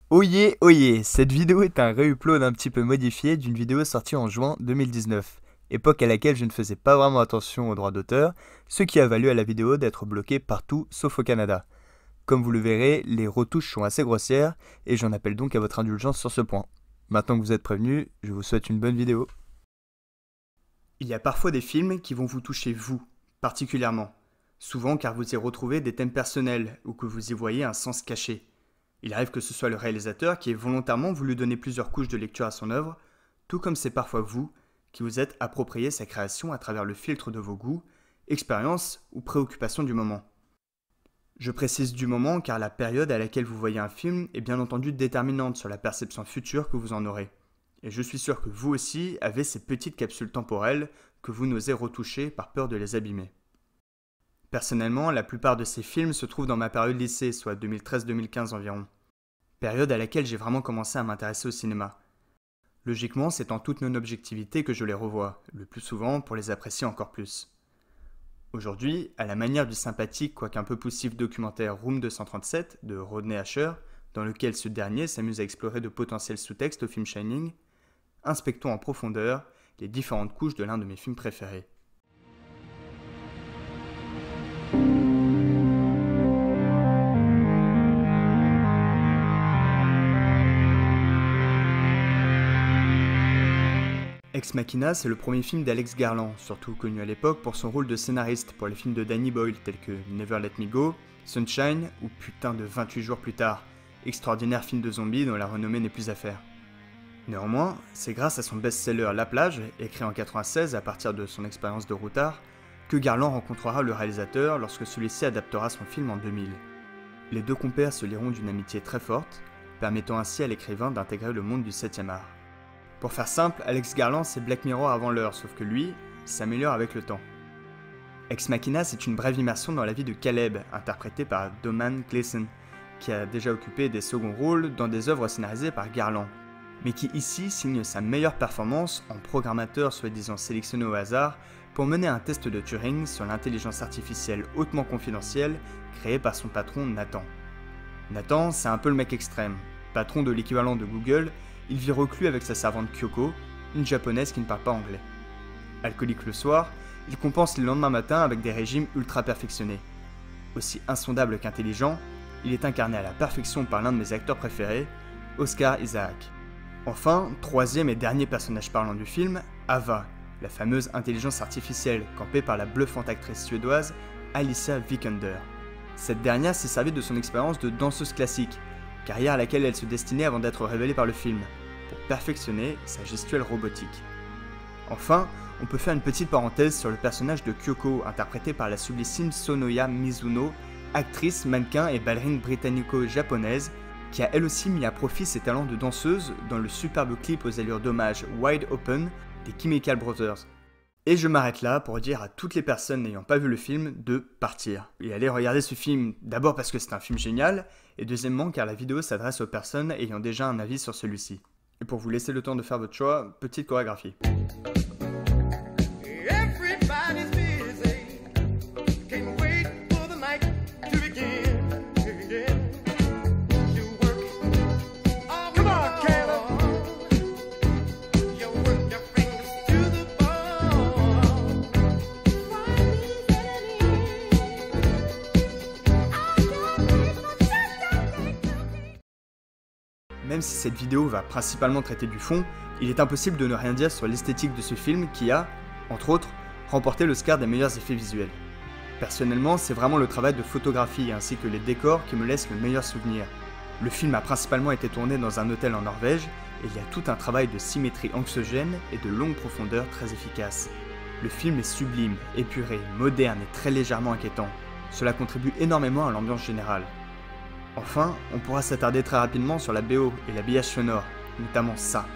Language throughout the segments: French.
Oyez, cette vidéo est un re-upload un petit peu modifié d'une vidéo sortie en juin 2019, époque à laquelle je ne faisais pas vraiment attention aux droits d'auteur, ce qui a valu à la vidéo d'être bloquée partout sauf au Canada. Comme vous le verrez, les retouches sont assez grossières et j'en appelle donc à votre indulgence sur ce point. Maintenant que vous êtes prévenus, je vous souhaite une bonne vidéo. Il y a parfois des films qui vont vous toucher vous, particulièrement, souvent car vous y retrouvez des thèmes personnels ou que vous y voyez un sens caché. Il arrive que ce soit le réalisateur qui ait volontairement voulu donner plusieurs couches de lecture à son œuvre, tout comme c'est parfois vous qui vous êtes approprié sa création à travers le filtre de vos goûts, expériences ou préoccupations du moment. Je précise du moment car la période à laquelle vous voyez un film est bien entendu déterminante sur la perception future que vous en aurez. Et je suis sûr que vous aussi avez ces petites capsules temporelles que vous n'osez retoucher par peur de les abîmer. Personnellement, la plupart de ces films se trouvent dans ma période lycée, soit 2013-2015 environ. Période à laquelle j'ai vraiment commencé à m'intéresser au cinéma. Logiquement, c'est en toute non-objectivité que je les revois, le plus souvent pour les apprécier encore plus. Aujourd'hui, à la manière du sympathique quoique un peu poussif documentaire Room 237 de Rodney Asher, dans lequel ce dernier s'amuse à explorer de potentiels sous-textes au film Shining, inspectons en profondeur les différentes couches de l'un de mes films préférés. Ex Machina, c'est le premier film d'Alex Garland, surtout connu à l'époque pour son rôle de scénariste pour les films de Danny Boyle tels que Never Let Me Go, Sunshine ou putain de 28 jours plus tard, extraordinaire film de zombies dont la renommée n'est plus à faire. Néanmoins, c'est grâce à son best-seller La Plage, écrit en 1996 à partir de son expérience de routard, que Garland rencontrera le réalisateur lorsque celui-ci adaptera son film en 2000. Les deux compères se lieront d'une amitié très forte, permettant ainsi à l'écrivain d'intégrer le monde du 7e art. Pour faire simple, Alex Garland c'est Black Mirror avant l'heure, sauf que lui, s'améliore avec le temps. Ex Machina, c'est une brève immersion dans la vie de Caleb, interprété par Domhnall Gleeson, qui a déjà occupé des seconds rôles dans des œuvres scénarisées par Garland, mais qui ici signe sa meilleure performance en programmateur soi-disant sélectionné au hasard pour mener un test de Turing sur l'intelligence artificielle hautement confidentielle créée par son patron Nathan. Nathan, c'est un peu le mec extrême, patron de l'équivalent de Google. Il vit reclus avec sa servante Kyoko, une japonaise qui ne parle pas anglais. Alcoolique le soir, il compense le lendemain matin avec des régimes ultra perfectionnés. Aussi insondable qu'intelligent, il est incarné à la perfection par l'un de mes acteurs préférés, Oscar Isaac. Enfin, troisième et dernier personnage parlant du film, Ava, la fameuse intelligence artificielle campée par la bluffante actrice suédoise Alicia Vikander. Cette dernière s'est servie de son expérience de danseuse classique, carrière à laquelle elle se destinait avant d'être révélée par le film, pour perfectionner sa gestuelle robotique. Enfin, on peut faire une petite parenthèse sur le personnage de Kyoko, interprété par la sublissime Sonoya Mizuno, actrice, mannequin et ballerine britannico-japonaise, qui a elle aussi mis à profit ses talents de danseuse dans le superbe clip aux allures d'hommage Wide Open des Chemical Brothers. Et je m'arrête là pour dire à toutes les personnes n'ayant pas vu le film de partir. Et aller regarder ce film, d'abord parce que c'est un film génial, et deuxièmement car la vidéo s'adresse aux personnes ayant déjà un avis sur celui-ci. Et pour vous laisser le temps de faire votre choix, petite chorégraphie. Même si cette vidéo va principalement traiter du fond, il est impossible de ne rien dire sur l'esthétique de ce film qui a, entre autres, remporté l'Oscar des meilleurs effets visuels. Personnellement, c'est vraiment le travail de photographie ainsi que les décors qui me laissent le meilleur souvenir. Le film a principalement été tourné dans un hôtel en Norvège et il y a tout un travail de symétrie anxiogène et de longue profondeur très efficace. Le film est sublime, épuré, moderne et très légèrement inquiétant. Cela contribue énormément à l'ambiance générale. Enfin, on pourra s'attarder très rapidement sur la BO et l'habillage sonore, notamment ça.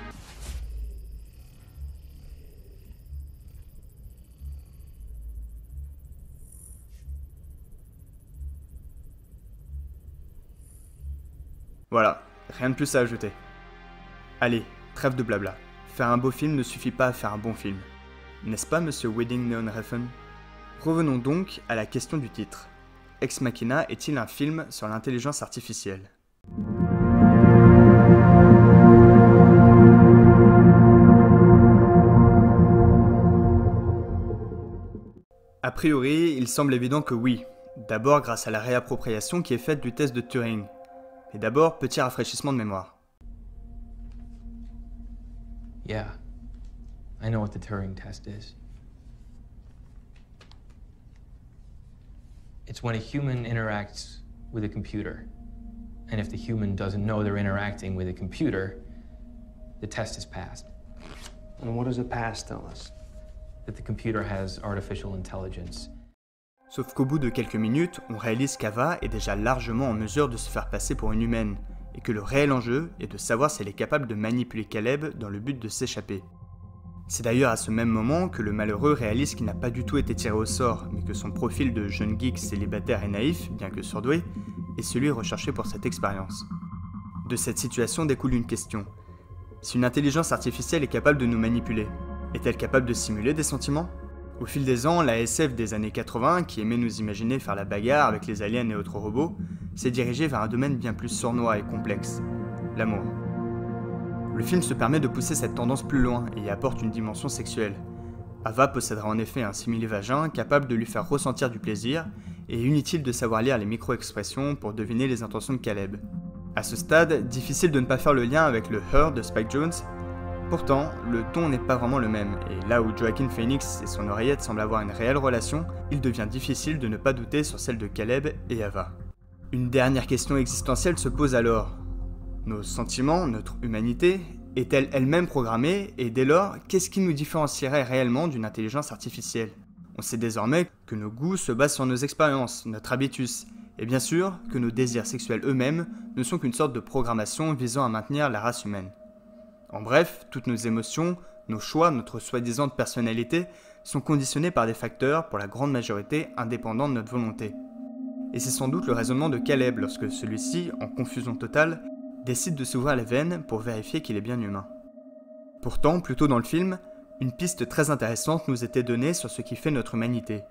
Voilà, rien de plus à ajouter. Allez, trêve de blabla. Faire un beau film ne suffit pas à faire un bon film. N'est-ce pas, monsieur Wedding Neon Refn? Revenons donc à la question du titre. Ex Machina est-il un film sur l'intelligence artificielle? A priori, il semble évident que oui. D'abord grâce à la réappropriation qui est faite du test de Turing. Mais d'abord, petit rafraîchissement de mémoire. Yeah, I know what the Turing test is. It's when a human interacts with a computer. And if the human doesn't know they're interacting with a computer, the test is passed. And what does a pass tell us? That the computer has artificial intelligence. Sauf qu'au bout de quelques minutes, on réalise qu'Ava est déjà largement en mesure de se faire passer pour une humaine, et que le réel enjeu est de savoir si elle est capable de manipuler Caleb dans le but de s'échapper. C'est d'ailleurs à ce même moment que le malheureux réalise qu'il n'a pas du tout été tiré au sort, mais que son profil de jeune geek célibataire et naïf, bien que surdoué, est celui recherché pour cette expérience. De cette situation découle une question. Si une intelligence artificielle est capable de nous manipuler, est-elle capable de simuler des sentiments ? Au fil des ans, la SF des années 80, qui aimait nous imaginer faire la bagarre avec les aliens et autres robots, s'est dirigée vers un domaine bien plus sournois et complexe, l'amour. Le film se permet de pousser cette tendance plus loin et y apporte une dimension sexuelle. Ava possédera en effet un simili-vagin capable de lui faire ressentir du plaisir, et inutile de savoir lire les micro-expressions pour deviner les intentions de Caleb. À ce stade, difficile de ne pas faire le lien avec le Her de Spike Jonze. Pourtant, le ton n'est pas vraiment le même, et là où Joaquin Phoenix et son oreillette semblent avoir une réelle relation, il devient difficile de ne pas douter sur celle de Caleb et Ava. Une dernière question existentielle se pose alors. Nos sentiments, notre humanité, est-elle elle-même programmée, et dès lors, qu'est-ce qui nous différencierait réellement d'une intelligence artificielle ? On sait désormais que nos goûts se basent sur nos expériences, notre habitus, et bien sûr que nos désirs sexuels eux-mêmes ne sont qu'une sorte de programmation visant à maintenir la race humaine. En bref, toutes nos émotions, nos choix, notre soi-disant personnalité sont conditionnés par des facteurs, pour la grande majorité, indépendants de notre volonté. Et c'est sans doute le raisonnement de Caleb lorsque celui-ci, en confusion totale, décide de s'ouvrir les veines pour vérifier qu'il est bien humain. Pourtant, plus tôt dans le film, une piste très intéressante nous était donnée sur ce qui fait notre humanité.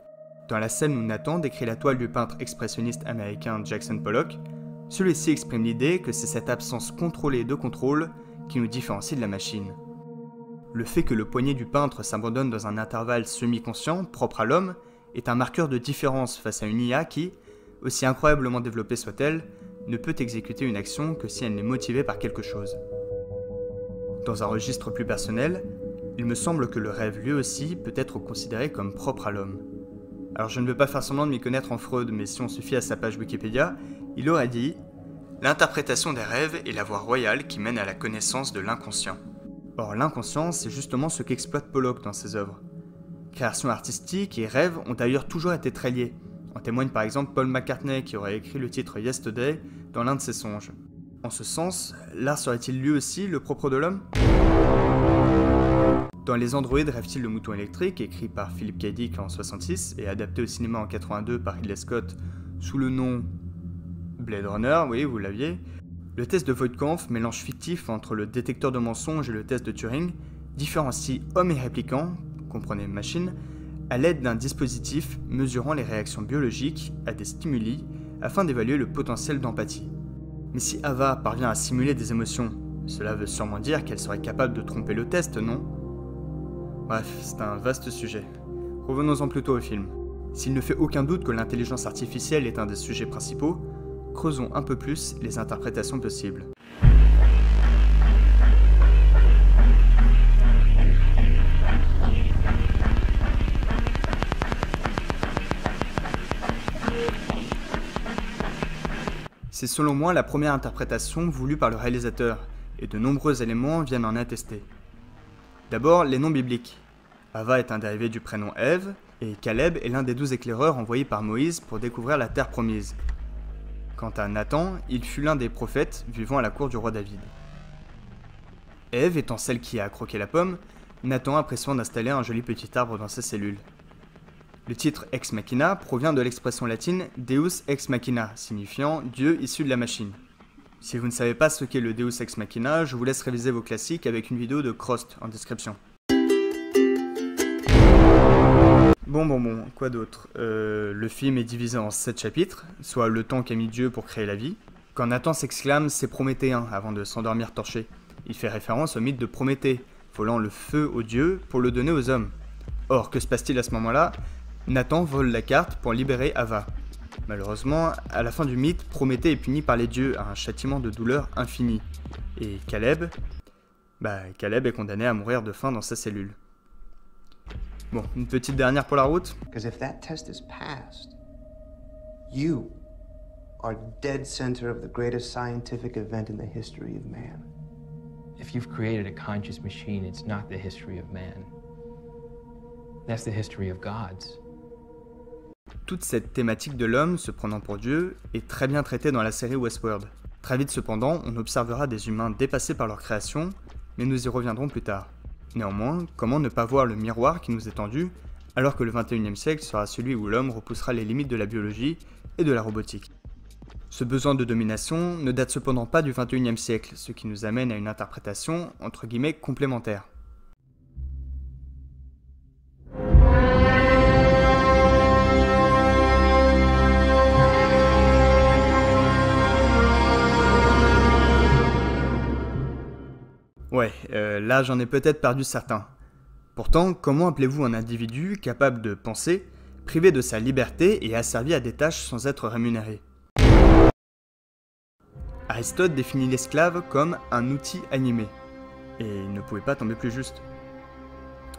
Dans la scène où Nathan décrit la toile du peintre expressionniste américain Jackson Pollock, celui-ci exprime l'idée que c'est cette absence contrôlée de contrôle qui nous différencie de la machine. Le fait que le poignet du peintre s'abandonne dans un intervalle semi-conscient, propre à l'homme, est un marqueur de différence face à une IA qui, aussi incroyablement développée soit-elle, ne peut exécuter une action que si elle n'est motivée par quelque chose. Dans un registre plus personnel, il me semble que le rêve lui aussi peut être considéré comme propre à l'homme. Alors je ne veux pas faire semblant de m'y connaître en Freud, mais si on se fie à sa page Wikipédia, il aurait dit « L'interprétation des rêves est la voie royale qui mène à la connaissance de l'inconscient ». Or l'inconscient, c'est justement ce qu'exploite Pollock dans ses œuvres. Création artistique et rêve ont d'ailleurs toujours été très liés. En témoigne par exemple Paul McCartney qui aurait écrit le titre Yesterday dans l'un de ses songes. En ce sens, l'art serait-il lui aussi le propre de l'homme ? Dans Les Androïdes rêvent-ils de moutons électriques, écrit par Philip K. Dick en 1966 et adapté au cinéma en 1982 par Ridley Scott sous le nom Blade Runner, oui vous l'aviez, le test de Voight-Kampff, mélange fictif entre le détecteur de mensonges et le test de Turing, différencie homme et répliquant, comprenez machine, à l'aide d'un dispositif mesurant les réactions biologiques à des stimuli afin d'évaluer le potentiel d'empathie. Mais si Ava parvient à simuler des émotions, cela veut sûrement dire qu'elle serait capable de tromper le test, non ? Bref, c'est un vaste sujet. Revenons-en plutôt au film. S'il ne fait aucun doute que l'intelligence artificielle est un des sujets principaux, creusons un peu plus les interprétations possibles. C'est selon moi la première interprétation voulue par le réalisateur, et de nombreux éléments viennent en attester. D'abord, les noms bibliques. Ava est un dérivé du prénom Ève, et Caleb est l'un des 12 éclaireurs envoyés par Moïse pour découvrir la terre promise. Quant à Nathan, il fut l'un des prophètes vivant à la cour du roi David. Ève étant celle qui a croqué la pomme, Nathan a pris soin d'installer un joli petit arbre dans ses cellules. Le titre Ex Machina provient de l'expression latine Deus Ex Machina, signifiant Dieu issu de la machine. Si vous ne savez pas ce qu'est le Deus Ex Machina, je vous laisse réviser vos classiques avec une vidéo de Crost en description. Bon, quoi d'autre ? Le film est divisé en 7 chapitres, soit le temps qu'a mis Dieu pour créer la vie. Quand Nathan s'exclame « c'est prométhéen » avant de s'endormir torché, il fait référence au mythe de Prométhée, volant le feu aux dieux pour le donner aux hommes. Or, que se passe-t-il à ce moment-là ? Nathan vole la carte pour libérer Ava. Malheureusement, à la fin du mythe, Prométhée est puni par les dieux à un châtiment de douleur infini. Et Caleb est condamné à mourir de faim dans sa cellule. Bon, une petite dernière pour la route. Because if that test is passed, you are dead center of the greatest scientific event in the history of man. If you've created a conscious machine, it's not the history of man. That's the history of gods. Toute cette thématique de l'homme se prenant pour Dieu est très bien traitée dans la série Westworld. Très vite cependant, on observera des humains dépassés par leur création, mais nous y reviendrons plus tard. Néanmoins, comment ne pas voir le miroir qui nous est tendu, alors que le 21e siècle sera celui où l'homme repoussera les limites de la biologie et de la robotique. Ce besoin de domination ne date cependant pas du 21e siècle, ce qui nous amène à une interprétation entre guillemets complémentaire. Ouais, là j'en ai peut-être perdu certains. Pourtant, comment appelez-vous un individu capable de penser, privé de sa liberté et asservi à des tâches sans être rémunéré ? Aristote définit l'esclave comme un outil animé, et il ne pouvait pas tomber plus juste.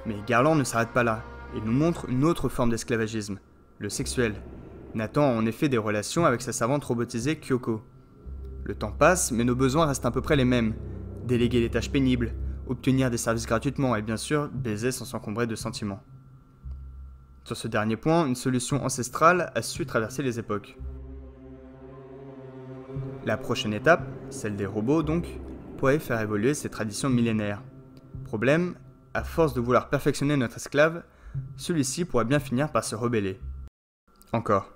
Mais Garland ne s'arrête pas là, et nous montre une autre forme d'esclavagisme, le sexuel. Nathan a en effet des relations avec sa servante robotisée Kyoko. Le temps passe, mais nos besoins restent à peu près les mêmes. Déléguer les tâches pénibles, obtenir des services gratuitement et bien sûr baiser sans s'encombrer de sentiments. Sur ce dernier point, une solution ancestrale a su traverser les époques. La prochaine étape, celle des robots donc, pourrait faire évoluer ces traditions millénaires. Problème, à force de vouloir perfectionner notre esclave, celui-ci pourrait bien finir par se rebeller. Encore.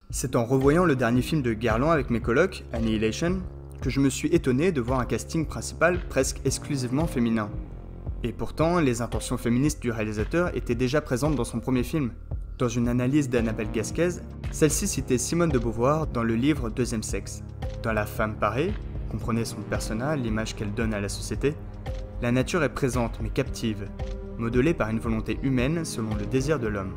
C'est en revoyant le dernier film de Garland avec mes colocs, Annihilation, que je me suis étonné de voir un casting principal presque exclusivement féminin. Et pourtant, les intentions féministes du réalisateur étaient déjà présentes dans son premier film. Dans une analyse d'Annabelle Gasquez, celle-ci citait Simone de Beauvoir dans le livre Deuxième sexe. Dans La femme parée, comprenez son persona, l'image qu'elle donne à la société, la nature est présente mais captive, modelée par une volonté humaine selon le désir de l'homme.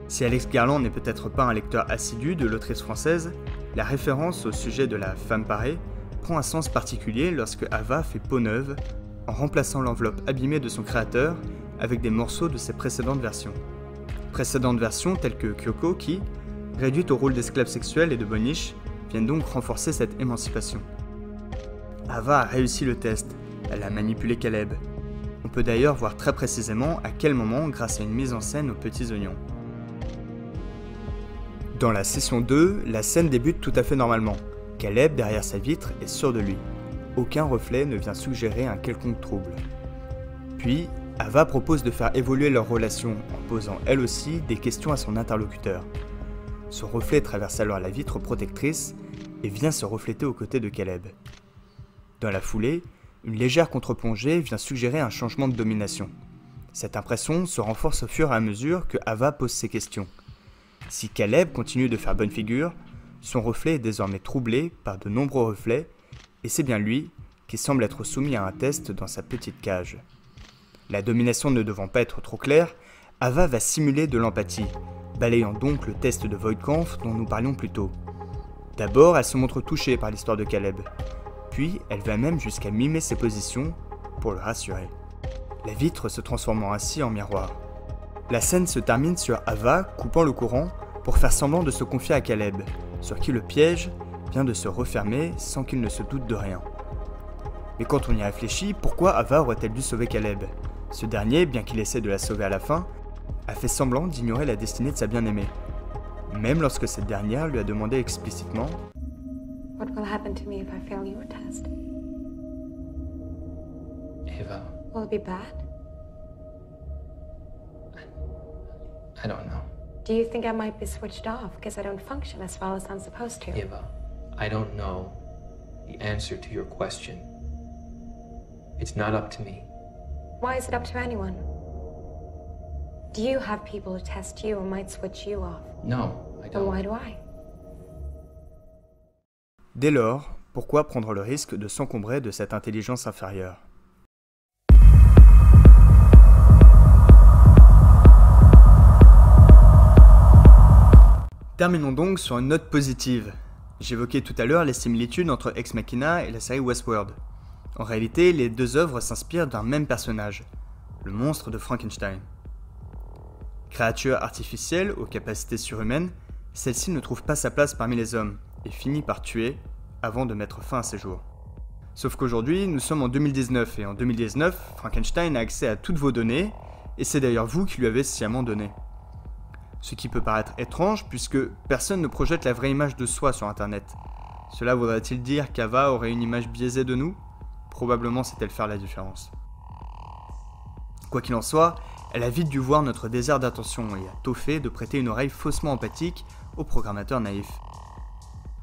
Si Alex Garland n'est peut-être pas un lecteur assidu de l'autrice française, la référence au sujet de la femme parée prend un sens particulier lorsque Ava fait peau neuve, en remplaçant l'enveloppe abîmée de son créateur avec des morceaux de ses précédentes versions. Précédentes versions telles que Kyoko qui, réduite au rôle d'esclave sexuelle et de boniche, viennent donc renforcer cette émancipation. Ava a réussi le test, elle a manipulé Caleb. On peut d'ailleurs voir très précisément à quel moment grâce à une mise en scène aux petits oignons. Dans la session 2, la scène débute tout à fait normalement. Caleb, derrière sa vitre, est sûr de lui. Aucun reflet ne vient suggérer un quelconque trouble. Puis, Ava propose de faire évoluer leur relation en posant elle aussi des questions à son interlocuteur. Ce reflet traverse alors la vitre protectrice et vient se refléter aux côtés de Caleb. Dans la foulée, une légère contre-plongée vient suggérer un changement de domination. Cette impression se renforce au fur et à mesure que Ava pose ses questions. Si Caleb continue de faire bonne figure, son reflet est désormais troublé par de nombreux reflets, et c'est bien lui qui semble être soumis à un test dans sa petite cage. La domination ne devant pas être trop claire, Ava va simuler de l'empathie, balayant donc le test de Voight-Kampff dont nous parlions plus tôt. D'abord, elle se montre touchée par l'histoire de Caleb, puis elle va même jusqu'à mimer ses positions pour le rassurer. La vitre se transformant ainsi en miroir. La scène se termine sur Ava coupant le courant pour faire semblant de se confier à Caleb, sur qui le piège vient de se refermer sans qu'il ne se doute de rien. Mais quand on y réfléchit, pourquoi Ava aurait-elle dû sauver Caleb ? Ce dernier, bien qu'il essaie de la sauver à la fin, a fait semblant d'ignorer la destinée de sa bien-aimée, même lorsque cette dernière lui a demandé explicitement « What will happen to me if I fail your test? Ava. Will it be bad? I don't know. Do you think I might be switched off because I don't function as well as I'm supposed to? Ava, I don't know the answer to your question. It's not up to me. Why is it up to anyone? Do you have people who test you and might switch you off? No, I Then don't. why do I? Dès lors, Pourquoi prendre le risque de s'encombrer de cette intelligence inférieure ? Terminons donc sur une note positive. J'évoquais tout à l'heure les similitudes entre Ex Machina et la série Westworld. En réalité, les deux œuvres s'inspirent d'un même personnage, le monstre de Frankenstein. Créature artificielle aux capacités surhumaines, celle-ci ne trouve pas sa place parmi les hommes et finit par tuer avant de mettre fin à ses jours. Sauf qu'aujourd'hui, nous sommes en 2019 et en 2019, Frankenstein a accès à toutes vos données et c'est d'ailleurs vous qui lui avez sciemment donné. Ce qui peut paraître étrange puisque personne ne projette la vraie image de soi sur internet. Cela voudrait-il dire qu'Ava aurait une image biaisée de nous ? Probablement sait-elle faire la différence. Quoi qu'il en soit, elle a vite dû voir notre désert d'attention et a tôt fait de prêter une oreille faussement empathique au programmateur naïf.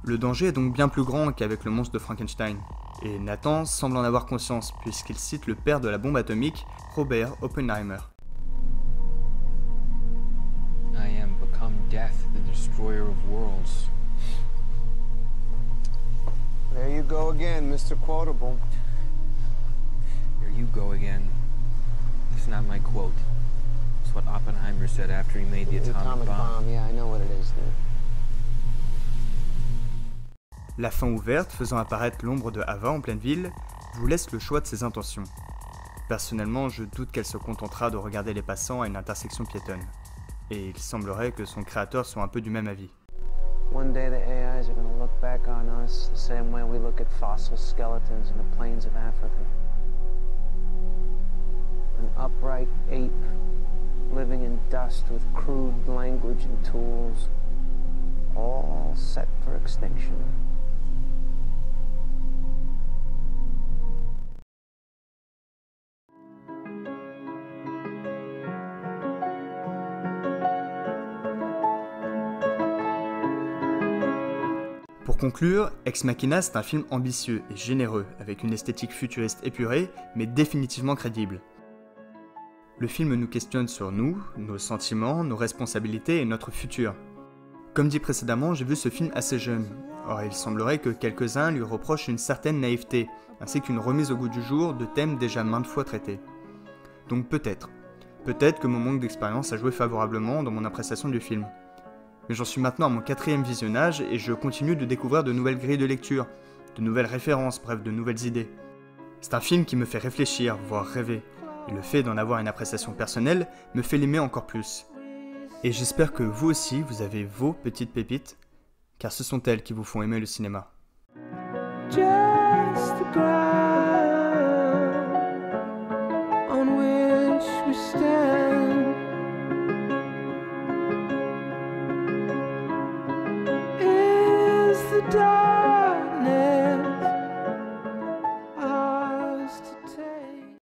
Le danger est donc bien plus grand qu'avec le monstre de Frankenstein, et Nathan semble en avoir conscience puisqu'il cite le père de la bombe atomique, Robert Oppenheimer. I am become death, the destroyer of worlds. There you go again, Mr. Quotable. There you go again. It's not my quote. It's what Oppenheimer said after he made the atomic bomb. Yeah, I know what it is, dude. La fin ouverte, faisant apparaître l'ombre de Ava en pleine ville, vous laisse le choix de ses intentions. Personnellement, je doute qu'elle se contentera de regarder les passants à une intersection piétonne. Et il semblerait que son créateur soit un peu du même avis. One day the AIs are going to look back on us the same way we look at fossil skeletons in the plains of Africa. An upright ape living in dust with crude language and tools, all set for extinction. Pour conclure, Ex Machina c'est un film ambitieux et généreux, avec une esthétique futuriste épurée, mais définitivement crédible. Le film nous questionne sur nous, nos sentiments, nos responsabilités et notre futur. Comme dit précédemment, j'ai vu ce film assez jeune. Or, il semblerait que quelques-uns lui reprochent une certaine naïveté, ainsi qu'une remise au goût du jour de thèmes déjà maintes fois traités. Donc peut-être que mon manque d'expérience a joué favorablement dans mon appréciation du film. Mais j'en suis maintenant à mon 4e visionnage et je continue de découvrir de nouvelles grilles de lecture, de nouvelles références, bref de nouvelles idées. C'est un film qui me fait réfléchir, voire rêver, et le fait d'en avoir une appréciation personnelle me fait l'aimer encore plus. Et j'espère que vous aussi vous avez vos petites pépites, car ce sont elles qui vous font aimer le cinéma. Just the ground on which we stand is the dark.